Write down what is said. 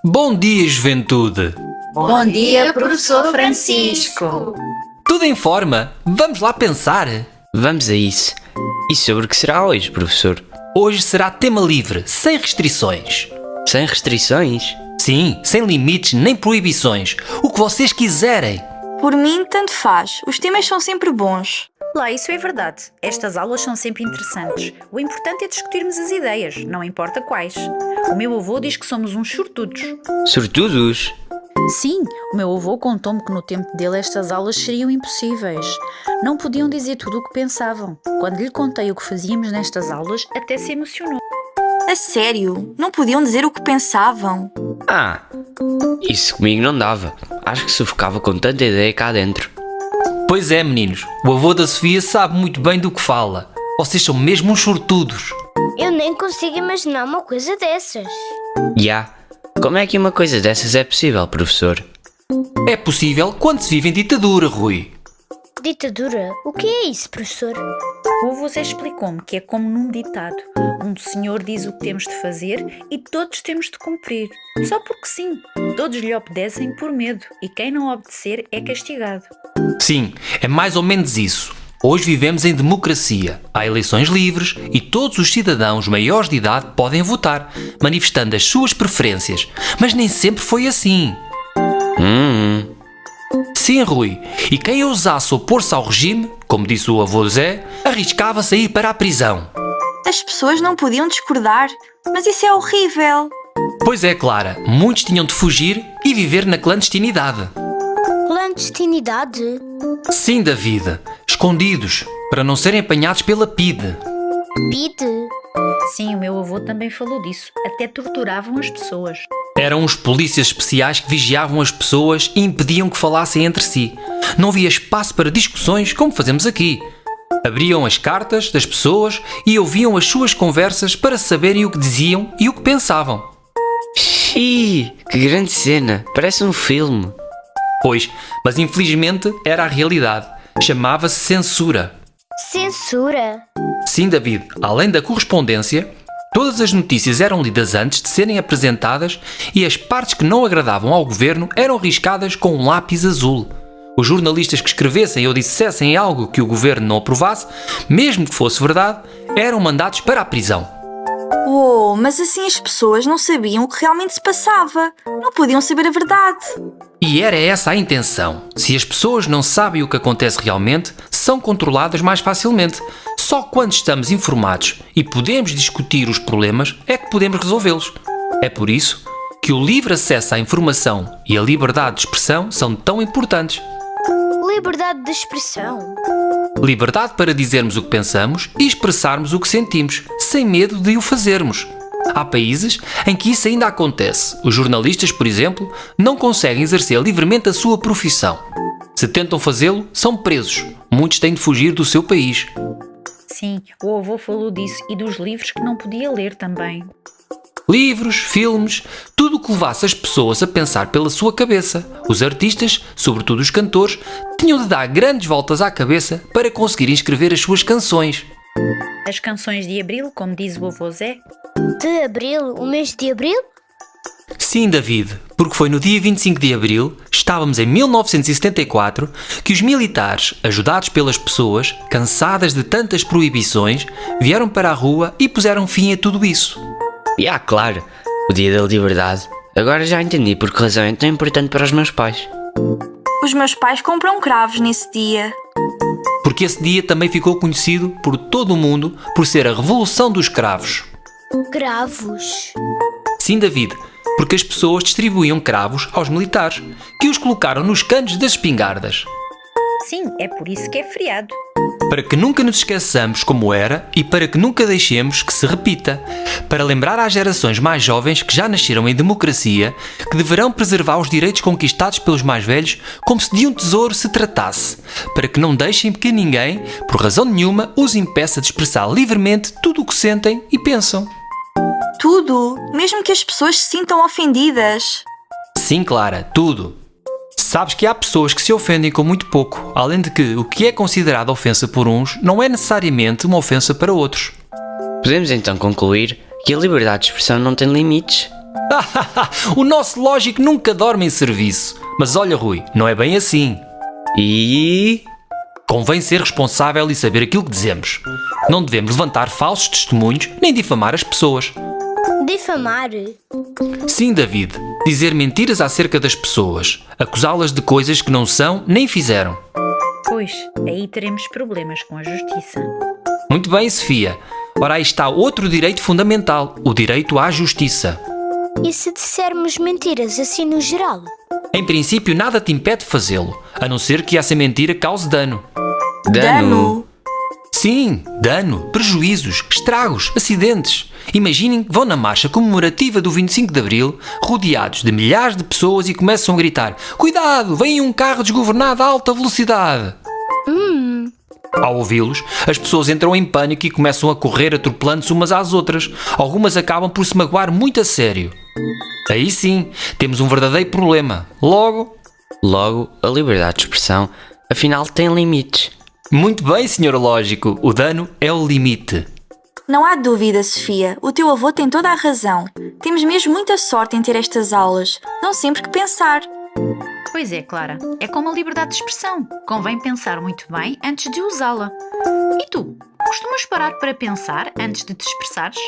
Bom dia, juventude! Bom dia, professor Francisco! Tudo em forma? Vamos lá pensar! Vamos a isso. E sobre o que será hoje, professor? Hoje será tema livre, sem restrições. Sem restrições? Sim, sem limites nem proibições. O que vocês quiserem. Por mim, tanto faz. Os temas são sempre bons. Lá, isso é verdade. Estas aulas são sempre interessantes. O importante é discutirmos as ideias, não importa quais. O meu avô diz que somos uns sortudos. Sortudos? Sim, o meu avô contou-me que no tempo dele estas aulas seriam impossíveis. Não podiam dizer tudo o que pensavam. Quando lhe contei o que fazíamos nestas aulas, até se emocionou. A sério? Não podiam dizer o que pensavam? Ah, isso comigo não dava. Acho que sufocava com tanta ideia cá dentro. Pois é, meninos. O avô da Sofia sabe muito bem do que fala. Vocês são mesmo uns sortudos. Eu nem consigo imaginar uma coisa dessas. Já. Como é que uma coisa dessas é possível, professor? É possível quando se vive em ditadura, Rui. Ditadura? O que é isso, professor? O avô Zé explicou-me que é como num ditado. Um senhor diz o que temos de fazer e todos temos de cumprir. Só porque sim. Todos lhe obedecem por medo e quem não obedecer é castigado. Sim, é mais ou menos isso. Hoje vivemos em democracia. Há eleições livres e todos os cidadãos maiores de idade podem votar, manifestando as suas preferências. Mas nem sempre foi assim. Sim, Rui. E quem ousasse opor-se ao regime, como disse o avô Zé, arriscava-se a ir para a prisão. As pessoas não podiam discordar, mas isso é horrível. Pois é, Clara, muitos tinham de fugir e viver na clandestinidade. Clandestinidade? Sim, David, escondidos, para não serem apanhados pela PIDE. PIDE? Sim, o meu avô também falou disso. Até torturavam as pessoas. Eram os polícias especiais que vigiavam as pessoas e impediam que falassem entre si. Não havia espaço para discussões como fazemos aqui. Abriam as cartas das pessoas e ouviam as suas conversas para saberem o que diziam e o que pensavam. Xiii, que grande cena. Parece um filme. Pois, mas infelizmente era a realidade. Chamava-se censura. Censura? Sim, David, além da correspondência, todas as notícias eram lidas antes de serem apresentadas e as partes que não agradavam ao governo eram riscadas com um lápis azul. Os jornalistas que escrevessem ou dissessem algo que o governo não aprovasse, mesmo que fosse verdade, eram mandados para a prisão. Oh, mas assim as pessoas não sabiam o que realmente se passava. Não podiam saber a verdade. E era essa a intenção. Se as pessoas não sabem o que acontece realmente, são controladas mais facilmente. Só quando estamos informados e podemos discutir os problemas é que podemos resolvê-los. É por isso que o livre acesso à informação e a liberdade de expressão são tão importantes. Liberdade de expressão? Liberdade para dizermos o que pensamos e expressarmos o que sentimos, sem medo de o fazermos. Há países em que isso ainda acontece. Os jornalistas, por exemplo, não conseguem exercer livremente a sua profissão. Se tentam fazê-lo, são presos. Muitos têm de fugir do seu país. Sim, o avô falou disso e dos livros que não podia ler também. Livros, filmes, tudo o que levasse as pessoas a pensar pela sua cabeça. Os artistas, sobretudo os cantores, tinham de dar grandes voltas à cabeça para conseguirem escrever as suas canções. As canções de Abril, como diz o avô Zé. De Abril? O mês de Abril? Sim, David, porque foi no dia 25 de Abril, estávamos em 1974, que os militares, ajudados pelas pessoas, cansadas de tantas proibições, vieram para a rua e puseram fim a tudo isso. Claro, o dia da liberdade. Agora já entendi por que razão é tão importante para os meus pais. Os meus pais compram cravos nesse dia. Porque esse dia também ficou conhecido por todo o mundo por ser a Revolução dos Cravos. Cravos? Sim, David, porque as pessoas distribuíam cravos aos militares, que os colocaram nos canos das espingardas. Sim, é por isso que é feriado. para que nunca nos esqueçamos como era e para que nunca deixemos que se repita, para lembrar às gerações mais jovens que já nasceram em democracia que deverão preservar os direitos conquistados pelos mais velhos como se de um tesouro se tratasse, para que não deixem que ninguém, por razão nenhuma, os impeça de expressar livremente tudo o que sentem e pensam. Tudo, mesmo que as pessoas se sintam ofendidas. Sim, Clara, tudo. Sabes que há pessoas que se ofendem com muito pouco, além de que o que é considerado ofensa por uns não é necessariamente uma ofensa para outros. Podemos então concluir que a liberdade de expressão não tem limites. O nosso lógico nunca dorme em serviço. Mas olha, Rui, não é bem assim. E... Convém ser responsável e saber aquilo que dizemos. Não devemos levantar falsos testemunhos nem difamar as pessoas. Difamar? Sim, David, dizer mentiras acerca das pessoas, acusá-las de coisas que não são nem fizeram. Pois, aí teremos problemas com a justiça. Muito bem, Sofia. Ora, aí está outro direito fundamental, o direito à justiça. E se dissermos mentiras assim no geral? Em princípio, nada te impede de fazê-lo, a não ser que essa mentira cause dano. Dano. Sim, dano, prejuízos, estragos, acidentes. Imaginem que vão na marcha comemorativa do 25 de Abril, rodeados de milhares de pessoas e começam a gritar: "Cuidado, vem um carro desgovernado a alta velocidade!" Ao ouvi-los, as pessoas entram em pânico e começam a correr atropelando-se umas às outras. Algumas acabam por se magoar muito a sério. Aí sim, temos um verdadeiro problema. Logo, A liberdade de expressão, afinal, tem limites. muito bem, senhor lógico, o dano é o limite. Não há dúvida, Sofia. O teu avô tem toda a razão. Temos mesmo muita sorte em ter estas aulas. Não sempre que pensar. Pois é, Clara, é como a liberdade de expressão. Convém pensar muito bem antes de usá-la. E tu, costumas parar para pensar antes de te expressares?